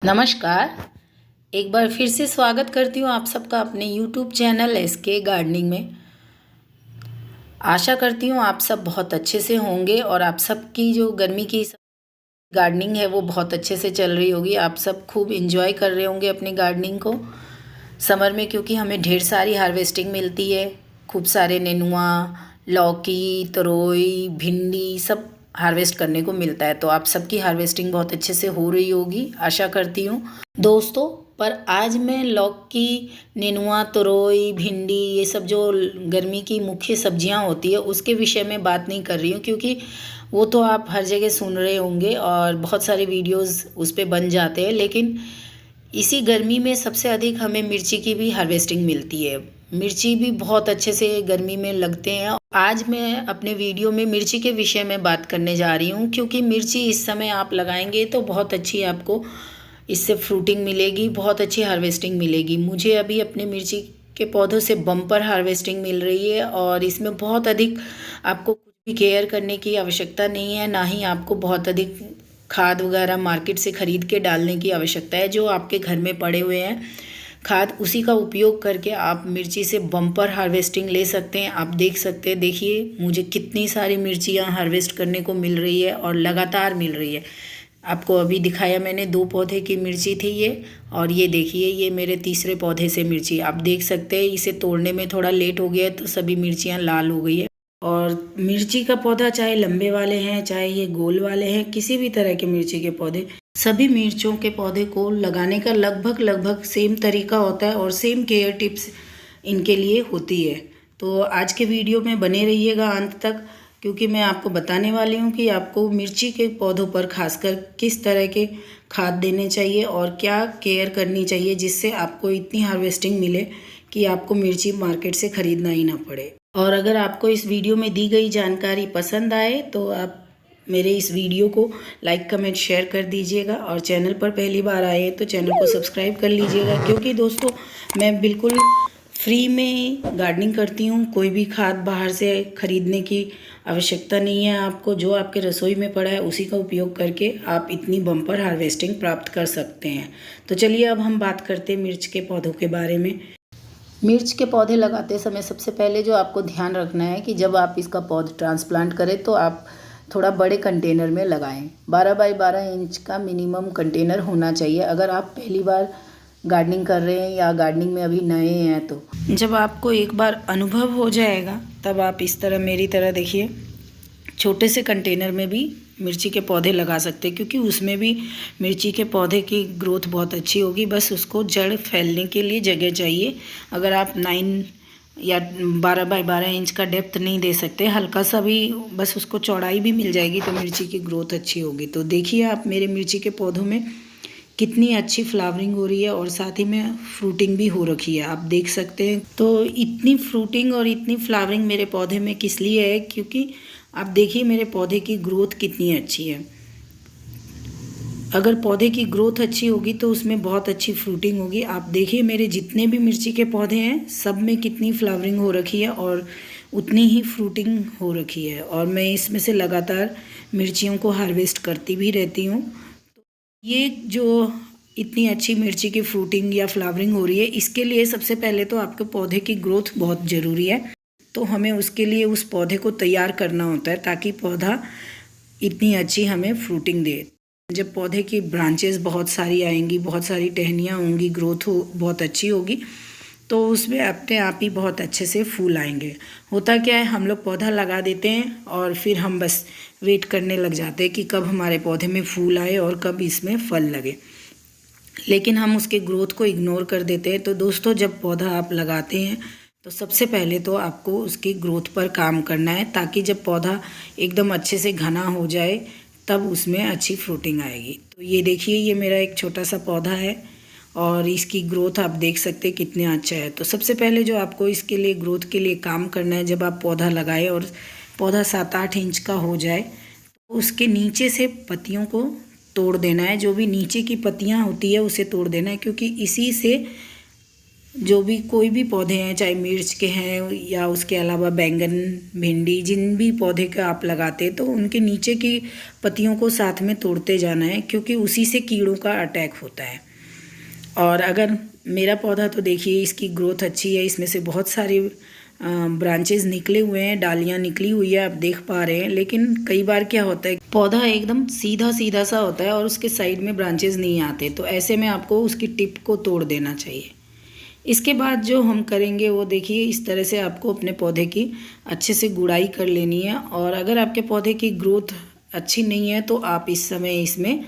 नमस्कार। एक बार फिर से स्वागत करती हूँ आप सबका अपने YouTube चैनल SK गार्डनिंग में। आशा करती हूँ आप सब बहुत अच्छे से होंगे और आप सबकी जो गर्मी की गार्डनिंग है वो बहुत अच्छे से चल रही होगी। आप सब खूब एंजॉय कर रहे होंगे अपनी गार्डनिंग को समर में, क्योंकि हमें ढेर सारी हार्वेस्टिंग मिलती है। खूब सारे नेनुआ, लौकी, तरोई, भिंडी सब हार्वेस्ट करने को मिलता है। तो आप सबकी हार्वेस्टिंग बहुत अच्छे से हो रही होगी, आशा करती हूँ दोस्तों। पर आज मैं लौकी, नेनुआ, तरोई, भिंडी, ये सब जो गर्मी की मुख्य सब्जियां होती है उसके विषय में बात नहीं कर रही हूँ, क्योंकि वो तो आप हर जगह सुन रहे होंगे और बहुत सारे वीडियोस उस पर बन जाते हैं। लेकिन इसी गर्मी में सबसे अधिक हमें मिर्ची की भी हार्वेस्टिंग मिलती है। मिर्ची भी बहुत अच्छे से गर्मी में लगते हैं। आज मैं अपने वीडियो में मिर्ची के विषय में बात करने जा रही हूँ, क्योंकि मिर्ची इस समय आप लगाएंगे तो बहुत अच्छी आपको इससे फ्रूटिंग मिलेगी, बहुत अच्छी हार्वेस्टिंग मिलेगी। मुझे अभी अपने मिर्ची के पौधों से बम्पर हार्वेस्टिंग मिल रही है और इसमें बहुत अधिक आपको कुछ भी केयर करने की आवश्यकता नहीं है, ना ही आपको बहुत अधिक खाद वगैरह मार्केट से ख़रीद के डालने की आवश्यकता है। जो आपके घर में पड़े हुए हैं खाद, उसी का उपयोग करके आप मिर्ची से बम्पर हार्वेस्टिंग ले सकते हैं। आप देख सकते हैं, देखिए मुझे कितनी सारी मिर्चियाँ हार्वेस्ट करने को मिल रही है और लगातार मिल रही है। आपको अभी दिखाया मैंने 2 पौधे की मिर्ची थी ये, और ये देखिए ये मेरे तीसरे पौधे से मिर्ची। आप देख सकते हैं इसे तोड़ने में थोड़ा लेट हो गया तो सभी मिर्चियाँ लाल हो गई है। और मिर्ची का पौधा चाहे लंबे वाले हैं चाहे ये गोल वाले हैं, किसी भी तरह के मिर्ची के पौधे, सभी मिर्चों के पौधे को लगाने का लगभग सेम तरीका होता है और सेम केयर टिप्स इनके लिए होती है। तो आज के वीडियो में बने रहिएगा अंत तक, क्योंकि मैं आपको बताने वाली हूँ कि आपको मिर्ची के पौधों पर खासकर किस तरह के खाद देने चाहिए और क्या केयर करनी चाहिए, जिससे आपको इतनी हार्वेस्टिंग मिले कि आपको मिर्ची मार्केट से ख़रीदना ही ना पड़े। और अगर आपको इस वीडियो में दी गई जानकारी पसंद आए तो आप मेरे इस वीडियो को लाइक, कमेंट, शेयर कर दीजिएगा। और चैनल पर पहली बार आए तो चैनल को सब्सक्राइब कर लीजिएगा, क्योंकि दोस्तों मैं बिल्कुल फ्री में गार्डनिंग करती हूँ। कोई भी खाद बाहर से ख़रीदने की आवश्यकता नहीं है आपको। जो आपके रसोई में पड़ा है उसी का उपयोग करके आप इतनी बम्पर हार्वेस्टिंग प्राप्त कर सकते हैं। तो चलिए अब हम बात करते हैं मिर्च के पौधों के बारे में। मिर्च के पौधे लगाते समय सबसे पहले जो आपको ध्यान रखना है कि जब आप इसका पौधा ट्रांसप्लांट करें तो आप थोड़ा बड़े कंटेनर में लगाएं। 12 बाई 12 इंच का मिनिमम कंटेनर होना चाहिए अगर आप पहली बार गार्डनिंग कर रहे हैं या गार्डनिंग में अभी नए हैं। तो जब आपको एक बार अनुभव हो जाएगा तब आप इस तरह, मेरी तरह देखिए, छोटे से कंटेनर में भी मिर्ची के पौधे लगा सकते हैं, क्योंकि उसमें भी मिर्ची के पौधे की ग्रोथ बहुत अच्छी होगी। बस उसको जड़ फैलने के लिए जगह चाहिए। अगर आप 9 या 12 बाई 12 इंच का डेप्थ नहीं दे सकते, हल्का सा भी बस उसको चौड़ाई भी मिल जाएगी तो मिर्ची की ग्रोथ अच्छी होगी। तो देखिए आप मेरे मिर्ची के पौधों में कितनी अच्छी फ्लावरिंग हो रही है और साथ ही में फ्रूटिंग भी हो रखी है, आप देख सकते हैं। तो इतनी फ्रूटिंग और इतनी फ्लावरिंग मेरे पौधे में किस लिए है, क्योंकि आप देखिए मेरे पौधे की ग्रोथ कितनी अच्छी है। अगर पौधे की ग्रोथ अच्छी होगी तो उसमें बहुत अच्छी फ्रूटिंग होगी। आप देखिए मेरे जितने भी मिर्ची के पौधे हैं सब में कितनी फ्लावरिंग हो रखी है और उतनी ही फ्रूटिंग हो रखी है। और मैं इसमें से लगातार मिर्चियों को हार्वेस्ट करती भी रहती हूँ। ये जो इतनी अच्छी मिर्ची की फ्रूटिंग या फ्लावरिंग हो रही है, इसके लिए सबसे पहले तो आपके पौधे की ग्रोथ बहुत ज़रूरी है। तो हमें उसके लिए उस पौधे को तैयार करना होता है ताकि पौधा इतनी अच्छी हमें फ्रूटिंग दे। जब पौधे की ब्रांचेस बहुत सारी आएंगी, बहुत सारी टहनियाँ होंगी, ग्रोथ हो बहुत अच्छी होगी, तो उसमें अपने आप ही बहुत अच्छे से फूल आएंगे। होता क्या है, हम लोग पौधा लगा देते हैं और फिर हम बस वेट करने लग जाते हैं कि कब हमारे पौधे में फूल आए और कब इसमें फल लगे, लेकिन हम उसके ग्रोथ को इग्नोर कर देते हैं। तो दोस्तों जब पौधा आप लगाते हैं तो सबसे पहले तो आपको उसकी ग्रोथ पर काम करना है, ताकि जब पौधा एकदम अच्छे से घना हो जाए तब उसमें अच्छी फ्रूटिंग आएगी। तो ये देखिए ये मेरा एक छोटा सा पौधा है और इसकी ग्रोथ आप देख सकते हैं कितने अच्छा है। तो सबसे पहले जो आपको इसके लिए ग्रोथ के लिए काम करना है, जब आप पौधा लगाए और पौधा 7-8 इंच का हो जाए तो उसके नीचे से पत्तियों को तोड़ देना है। जो भी नीचे की पत्तियां होती है उसे तोड़ देना है, क्योंकि इसी से जो भी कोई भी पौधे हैं, चाहे मिर्च के हैं या उसके अलावा बैंगन, भिंडी, जिन भी पौधे का आप लगाते हैं तो उनके नीचे की पत्तियों को साथ में तोड़ते जाना है, क्योंकि उसी से कीड़ों का अटैक होता है। और अगर मेरा पौधा तो देखिए इसकी ग्रोथ अच्छी है, इसमें से बहुत सारे ब्रांचेस निकले हुए हैं, डालियाँ निकली हुई है, आप देख पा रहे हैं। लेकिन कई बार क्या होता है, पौधा एकदम सीधा सीधा सा होता है और उसके साइड में ब्रांचेस नहीं आते, तो ऐसे में आपको उसकी टिप को तोड़ देना चाहिए। इसके बाद जो हम करेंगे वो देखिए, इस तरह से आपको अपने पौधे की अच्छे से गुड़ाई कर लेनी है। और अगर आपके पौधे की ग्रोथ अच्छी नहीं है तो आप इस समय इसमें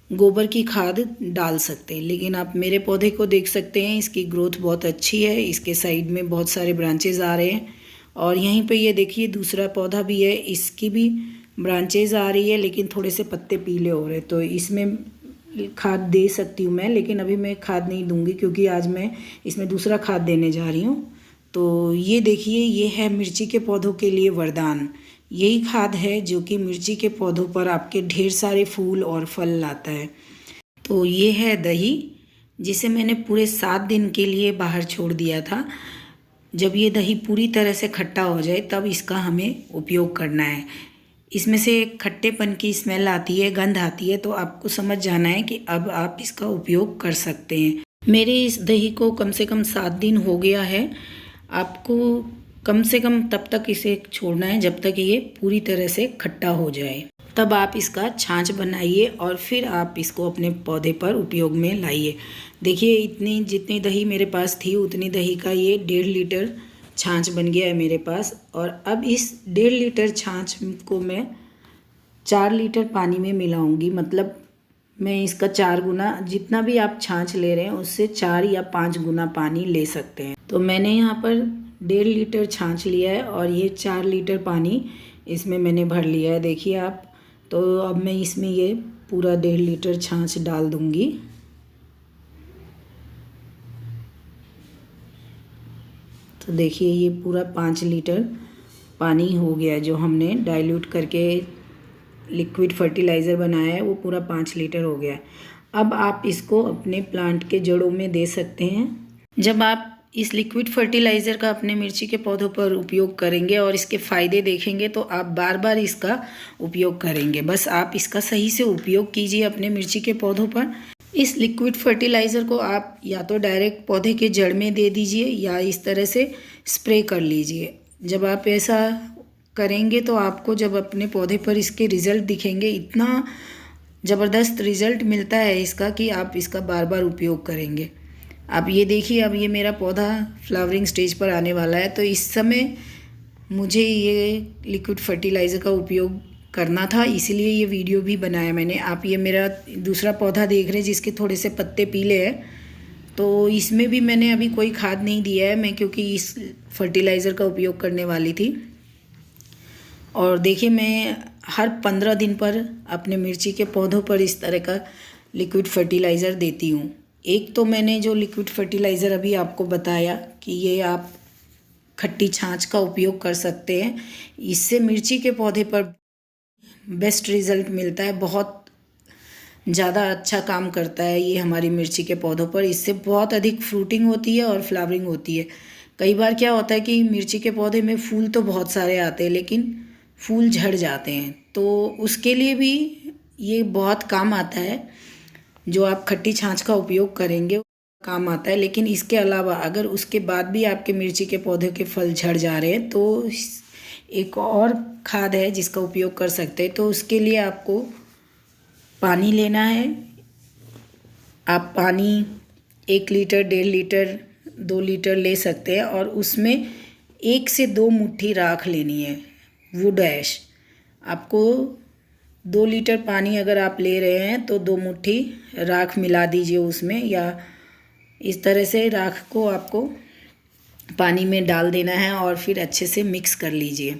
गोबर की खाद डाल सकते हैं। लेकिन आप मेरे पौधे को देख सकते हैं, इसकी ग्रोथ बहुत अच्छी है, इसके साइड में बहुत सारे ब्रांचेज आ रहे हैं। और यहीं पे ये देखिए दूसरा पौधा भी है, इसकी भी ब्रांचेज आ रही है, लेकिन थोड़े से पत्ते पीले हो रहे हैं, तो इसमें खाद दे सकती हूँ मैं। लेकिन अभी मैं खाद नहीं दूंगी, क्योंकि आज मैं इसमें दूसरा खाद देने जा रही हूँ। तो ये देखिए, ये है मिर्ची के पौधों के लिए वरदान। यही खाद है जो कि मिर्ची के पौधों पर आपके ढेर सारे फूल और फल लाता है। तो ये है दही, जिसे मैंने पूरे 7 दिन के लिए बाहर छोड़ दिया था। जब ये दही पूरी तरह से खट्टा हो जाए तब इसका हमें उपयोग करना है। इसमें से एक खट्टेपन की स्मेल आती है, गंध आती है, तो आपको समझ जाना है कि अब आप इसका उपयोग कर सकते हैं। मेरे इस दही को कम से कम 7 दिन हो गया है। आपको कम से कम तब तक इसे छोड़ना है जब तक ये पूरी तरह से खट्टा हो जाए। तब आप इसका छाछ बनाइए और फिर आप इसको अपने पौधे पर उपयोग में लाइए। देखिए, इतनी जितनी दही मेरे पास थी उतनी दही का ये 1.5 लीटर छाछ बन गया है मेरे पास। और अब इस 1.5 लीटर छाछ को मैं 4 लीटर पानी में मिलाऊंगी। मतलब मैं इसका 4 गुना, जितना भी आप छाछ ले रहे हैं उससे 4 या 5 गुना पानी ले सकते हैं। तो मैंने यहाँ पर 1.5 लीटर छाछ लिया है और ये 4 लीटर पानी इसमें मैंने भर लिया है, देखिए आप। तो अब मैं इसमें ये पूरा 1.5 लीटर छाछ डाल दूँगी। तो देखिए ये पूरा 5 लीटर पानी हो गया है, जो हमने डाइल्यूट करके लिक्विड फर्टिलाइज़र बनाया है वो पूरा 5 लीटर हो गया है। अब आप इसको अपने प्लांट के जड़ों में दे सकते हैं। जब आप इस लिक्विड फर्टिलाइज़र का अपने मिर्ची के पौधों पर उपयोग करेंगे और इसके फ़ायदे देखेंगे तो आप बार बार इसका उपयोग करेंगे। बस आप इसका सही से उपयोग कीजिए अपने मिर्ची के पौधों पर। इस लिक्विड फर्टिलाइज़र को आप या तो डायरेक्ट पौधे के जड़ में दे दीजिए या इस तरह से स्प्रे कर लीजिए। जब आप ऐसा करेंगे तो आपको जब अपने पौधे पर इसके रिज़ल्ट दिखेंगे, इतना ज़बरदस्त रिज़ल्ट मिलता है इसका कि आप इसका बार बार उपयोग करेंगे। आप ये देखिए, अब ये मेरा पौधा फ्लावरिंग स्टेज पर आने वाला है, तो इस समय मुझे ये लिक्विड फर्टिलाइज़र का उपयोग करना था, इसीलिए ये वीडियो भी बनाया मैंने। आप ये मेरा दूसरा पौधा देख रहे हैं जिसके थोड़े से पत्ते पीले हैं, तो इसमें भी मैंने अभी कोई खाद नहीं दिया है मैं, क्योंकि इस फर्टिलाइज़र का उपयोग करने वाली थी। और देखिए, मैं हर 15 दिन पर अपने मिर्ची के पौधों पर इस तरह का लिक्विड फर्टिलाइज़र देती हूँ। एक तो मैंने जो लिक्विड फर्टिलाइज़र अभी आपको बताया कि ये आप खट्टी छाछ का उपयोग कर सकते हैं, इससे मिर्ची के पौधे पर बेस्ट रिज़ल्ट मिलता है, बहुत ज़्यादा अच्छा काम करता है ये हमारी मिर्ची के पौधों पर। इससे बहुत अधिक फ्रूटिंग होती है और फ्लावरिंग होती है। कई बार क्या होता है कि मिर्ची के पौधे में फूल तो बहुत सारे आते हैं लेकिन फूल झड़ जाते हैं, तो उसके लिए भी ये बहुत काम आता है। जो आप खट्टी छाछ का उपयोग करेंगे काम आता है। लेकिन इसके अलावा अगर उसके बाद भी आपके मिर्ची के पौधे के फल झड़ जा रहे हैं तो एक और खाद है जिसका उपयोग कर सकते हैं। तो उसके लिए आपको पानी लेना है। आप पानी 1 लीटर, 1.5 लीटर, 2 लीटर ले सकते हैं और उसमें 1 से 2 मुट्ठी राख लेनी है, वुड ऐश। आपको 2 लीटर पानी अगर आप ले रहे हैं तो 2 मुट्ठी राख मिला दीजिए उसमें, या इस तरह से राख को आपको पानी में डाल देना है और फिर अच्छे से मिक्स कर लीजिए।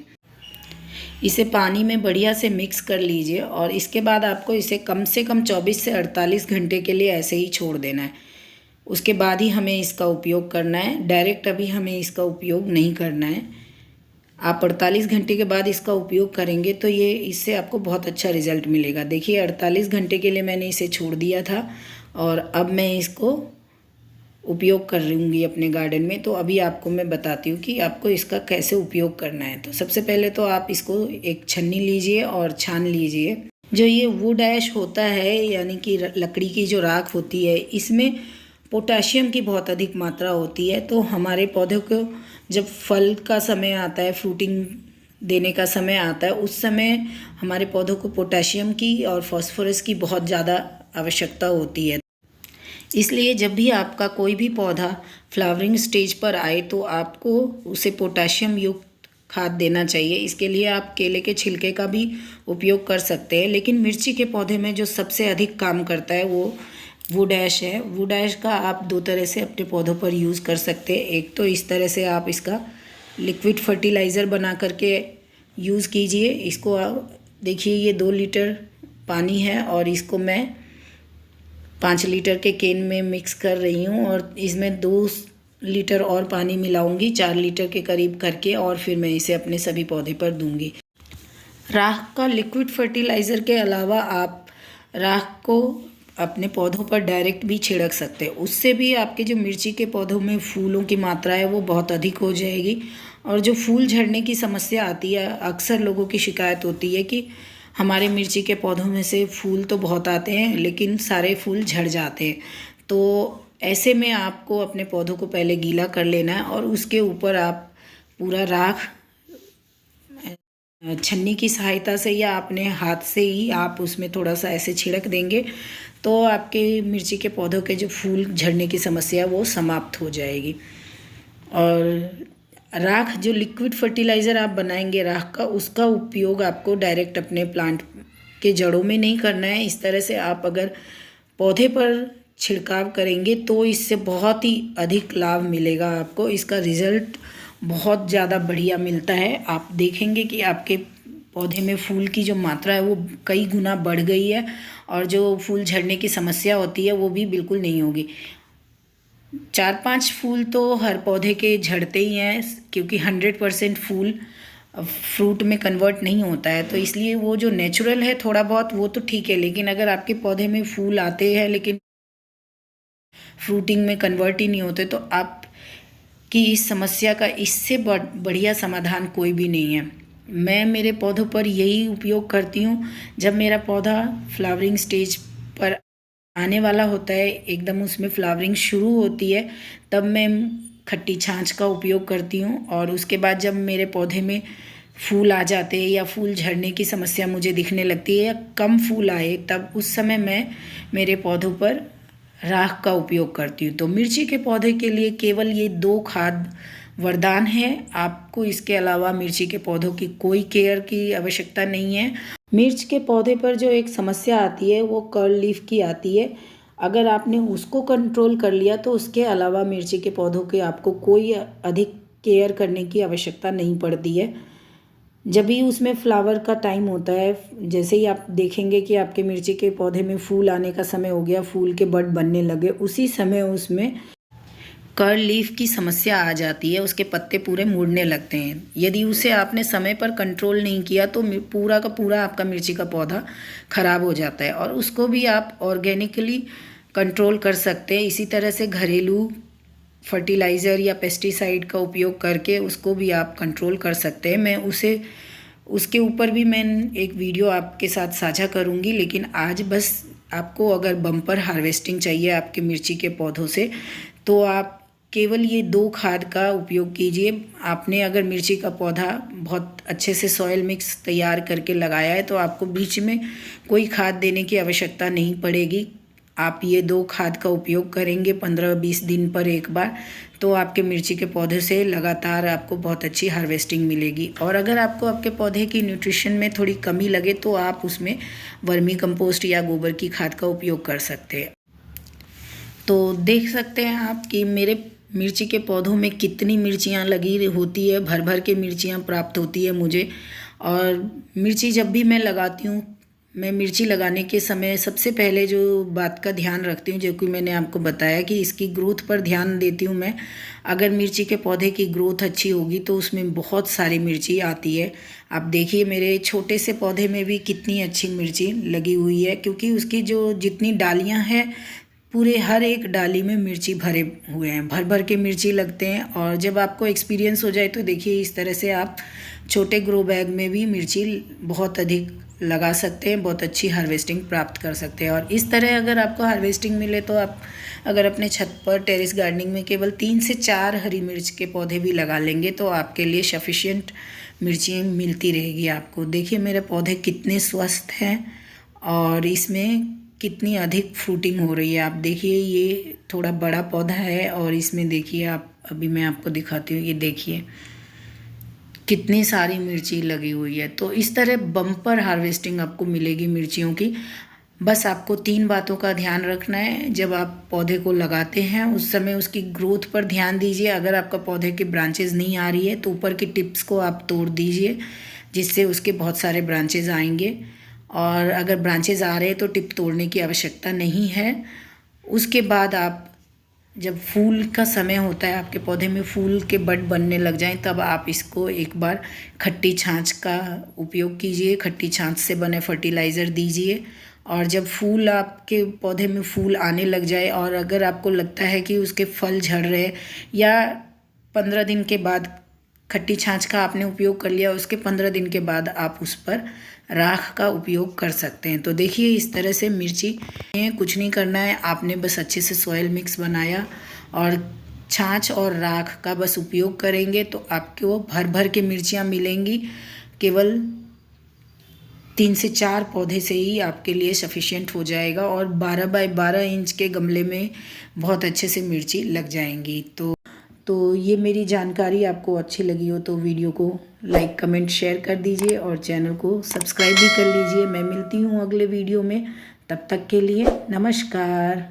इसे पानी में बढ़िया से मिक्स कर लीजिए और इसके बाद आपको इसे कम से कम 24 से 48 घंटे के लिए ऐसे ही छोड़ देना है। उसके बाद ही हमें इसका उपयोग करना है, डायरेक्ट अभी हमें इसका उपयोग नहीं करना है। आप 48 घंटे के बाद इसका उपयोग करेंगे तो ये इससे आपको बहुत अच्छा रिज़ल्ट मिलेगा। देखिए 48 घंटे के लिए मैंने इसे छोड़ दिया था और अब मैं इसको उपयोग कर लूँगी अपने गार्डन में। तो अभी आपको मैं बताती हूँ कि आपको इसका कैसे उपयोग करना है। तो सबसे पहले तो आप इसको एक छन्नी लीजिए और छान लीजिए। जो ये वुड ऐश होता है यानी कि लकड़ी की जो राख होती है, इसमें पोटाशियम की बहुत अधिक मात्रा होती है। तो हमारे पौधों को जब फल का समय आता है, फ्रूटिंग देने का समय आता है, उस समय हमारे पौधों को पोटाशियम की और फास्फोरस की बहुत ज़्यादा आवश्यकता होती है। इसलिए जब भी आपका कोई भी पौधा फ्लावरिंग स्टेज पर आए तो आपको उसे पोटाशियम युक्त खाद देना चाहिए। इसके लिए आप केले के छिलके का भी उपयोग कर सकते हैं, लेकिन मिर्ची के पौधे में जो सबसे अधिक काम करता है वो वुड ऐश है। वुड ऐश का आप दो तरह से अपने पौधों पर यूज़ कर सकते हैं। एक तो इस तरह से आप इसका लिक्विड फर्टिलाइज़र बना करके यूज़ कीजिए। इसको देखिए, ये 2 लीटर पानी है और इसको मैं 5 लीटर के केन में मिक्स कर रही हूँ और इसमें 2 लीटर और पानी मिलाऊंगी, 4 लीटर के करीब करके, और फिर मैं इसे अपने सभी पौधे पर दूंगी। राख का लिक्विड फर्टिलाइज़र के अलावा आप राख को अपने पौधों पर डायरेक्ट भी छिड़क सकते हैं। उससे भी आपके जो मिर्ची के पौधों में फूलों की मात्रा है वो बहुत अधिक हो जाएगी। और जो फूल झड़ने की समस्या आती है, अक्सर लोगों की शिकायत होती है कि हमारे मिर्ची के पौधों में से फूल तो बहुत आते हैं लेकिन सारे फूल झड़ जाते हैं। तो ऐसे में आपको अपने पौधों को पहले गीला कर लेना है और उसके ऊपर आप पूरा राख छन्नी की सहायता से या अपने हाथ से ही आप उसमें थोड़ा सा ऐसे छिड़क देंगे तो आपके मिर्ची के पौधों के जो फूल झड़ने की समस्या वो समाप्त हो जाएगी। और राख जो लिक्विड फर्टिलाइज़र आप बनाएंगे राख का, उसका उपयोग आपको डायरेक्ट अपने प्लांट के जड़ों में नहीं करना है। इस तरह से आप अगर पौधे पर छिड़काव करेंगे तो इससे बहुत ही अधिक लाभ मिलेगा आपको। इसका रिज़ल्ट बहुत ज़्यादा बढ़िया मिलता है। आप देखेंगे कि आपके पौधे में फूल की जो मात्रा है वो कई गुना बढ़ गई है और जो फूल झड़ने की समस्या होती है वो भी बिल्कुल नहीं होगी। 4-5 फूल तो हर पौधे के झड़ते ही हैं, क्योंकि 100% फूल फ्रूट में कन्वर्ट नहीं होता है। तो इसलिए वो जो नेचुरल है थोड़ा बहुत वो तो ठीक है, लेकिन अगर आपके पौधे में फूल आते हैं लेकिन फ्रूटिंग में कन्वर्ट ही नहीं होते तो आपकी इस समस्या का इससे बढ़िया समाधान कोई भी नहीं है। मैं मेरे पौधों पर यही उपयोग करती हूँ। जब मेरा पौधा फ्लावरिंग स्टेज पर आने वाला होता है, एकदम उसमें फ्लावरिंग शुरू होती है, तब मैं खट्टी छाछ का उपयोग करती हूँ। और उसके बाद जब मेरे पौधे में फूल आ जाते हैं या फूल झड़ने की समस्या मुझे दिखने लगती है या कम फूल आए, तब उस समय मैं मेरे पौधों पर राख का उपयोग करती हूँ। तो मिर्ची के पौधे के लिए केवल ये 2 खाद वरदान है। आपको इसके अलावा मिर्ची के पौधों की कोई केयर की आवश्यकता नहीं है। मिर्च के पौधे पर जो एक समस्या आती है वो कर्ल लीफ की आती है। अगर आपने उसको कंट्रोल कर लिया तो उसके अलावा मिर्ची के पौधों के आपको कोई अधिक केयर करने की आवश्यकता नहीं पड़ती है। जब भी उसमें फ्लावर का टाइम होता है, जैसे ही आप देखेंगे कि आपके मिर्ची के पौधे में फूल आने का समय हो गया, फूल के बड बनने लगे, उसी समय उसमें कर्ल लीफ की समस्या आ जाती है, उसके पत्ते पूरे मुड़ने लगते हैं। यदि उसे आपने समय पर कंट्रोल नहीं किया तो पूरा का पूरा आपका मिर्ची का पौधा ख़राब हो जाता है। और उसको भी आप ऑर्गेनिकली कंट्रोल कर सकते हैं। इसी तरह से घरेलू फर्टिलाइज़र या पेस्टिसाइड का उपयोग करके उसको भी आप कंट्रोल कर सकते हैं। मैं उसके ऊपर भी मैं एक वीडियो आपके साथ साझा करूंगी। लेकिन आज बस आपको अगर बम्पर हार्वेस्टिंग चाहिए आपके मिर्ची के पौधों से, तो आप केवल ये 2 खाद का उपयोग कीजिए। आपने अगर मिर्ची का पौधा बहुत अच्छे से सॉइल मिक्स तैयार करके लगाया है तो आपको बीच में कोई खाद देने की आवश्यकता नहीं पड़ेगी। आप ये 2 खाद का उपयोग करेंगे 15-20 दिन पर एक बार, तो आपके मिर्ची के पौधे से लगातार आपको बहुत अच्छी हार्वेस्टिंग मिलेगी। और अगर आपको आपके पौधे की न्यूट्रिशन में थोड़ी कमी लगे तो आप उसमें वर्मी कंपोस्ट या गोबर की खाद का उपयोग कर सकते हैं। तो देख सकते हैं आप कि मेरे मिर्ची के पौधों में कितनी मिर्चियाँ लगी होती है, भर भर के मिर्चियाँ प्राप्त होती है मुझे। और मिर्ची जब भी मैं लगाती हूँ, मैं मिर्ची लगाने के समय सबसे पहले जो बात का ध्यान रखती हूँ, जो कि मैंने आपको बताया कि इसकी ग्रोथ पर ध्यान देती हूँ मैं। अगर मिर्ची के पौधे की ग्रोथ अच्छी होगी तो उसमें बहुत सारी मिर्ची आती है। आप देखिए मेरे छोटे से पौधे में भी कितनी अच्छी मिर्ची लगी हुई है, क्योंकि उसकी जो जितनी डालियाँ हैं पूरे हर एक डाली में मिर्ची भरे हुए हैं, भर भर के मिर्ची लगते हैं। और जब आपको एक्सपीरियंस हो जाए तो देखिए इस तरह से आप छोटे ग्रो बैग में भी मिर्ची बहुत अधिक लगा सकते हैं, बहुत अच्छी हार्वेस्टिंग प्राप्त कर सकते हैं। और इस तरह अगर आपको हार्वेस्टिंग मिले तो आप अगर अपने छत पर टेरेस गार्डनिंग में केवल 3 से 4 हरी मिर्च के पौधे भी लगा लेंगे तो आपके लिए सफिशिएंट मिर्ची मिलती रहेगी आपको। देखिए मेरे पौधे कितने स्वस्थ हैं और इसमें कितनी अधिक फ्रूटिंग हो रही है। आप देखिए ये थोड़ा बड़ा पौधा है और इसमें देखिए आप, अभी मैं आपको दिखाती हूँ, ये देखिए कितनी सारी मिर्ची लगी हुई है। तो इस तरह बम्पर हार्वेस्टिंग आपको मिलेगी मिर्चियों की। बस आपको 3 बातों का ध्यान रखना है। जब आप पौधे को लगाते हैं उस समय उसकी ग्रोथ पर ध्यान दीजिए। अगर आपका पौधे की ब्रांचेज नहीं आ रही है तो ऊपर की टिप्स को आप तोड़ दीजिए, जिससे उसके बहुत सारे ब्रांचेज आएंगे। और अगर ब्रांचेज आ रहे हैं तो टिप तोड़ने की आवश्यकता नहीं है। उसके बाद आप जब फूल का समय होता है, आपके पौधे में फूल के बड बनने लग जाएं, तब आप इसको एक बार खट्टी छाछ का उपयोग कीजिए, खट्टी छाछ से बने फर्टिलाइज़र दीजिए। और जब फूल आपके पौधे में फूल आने लग जाए और अगर आपको लगता है कि उसके फल झड़ रहे, या 15 दिन के बाद खट्टी छाछ का आपने उपयोग कर लिया, उसके 15 दिन के बाद आप उस पर राख का उपयोग कर सकते हैं। तो देखिए इस तरह से मिर्ची कुछ नहीं करना है, आपने बस अच्छे से सॉइल मिक्स बनाया और छाछ और राख का बस उपयोग करेंगे तो आपको भर भर के मिर्चियाँ मिलेंगी। केवल 3 से 4 पौधे से ही आपके लिए सफिशिएंट हो जाएगा और 12 बाय 12 इंच के गमले में बहुत अच्छे से मिर्ची लग जाएंगी। तो ये मेरी जानकारी आपको अच्छी लगी हो तो वीडियो को लाइक कमेंट शेयर कर दीजिए और चैनल को सब्सक्राइब भी कर लीजिए। मैं मिलती हूँ अगले वीडियो में, तब तक के लिए नमस्कार।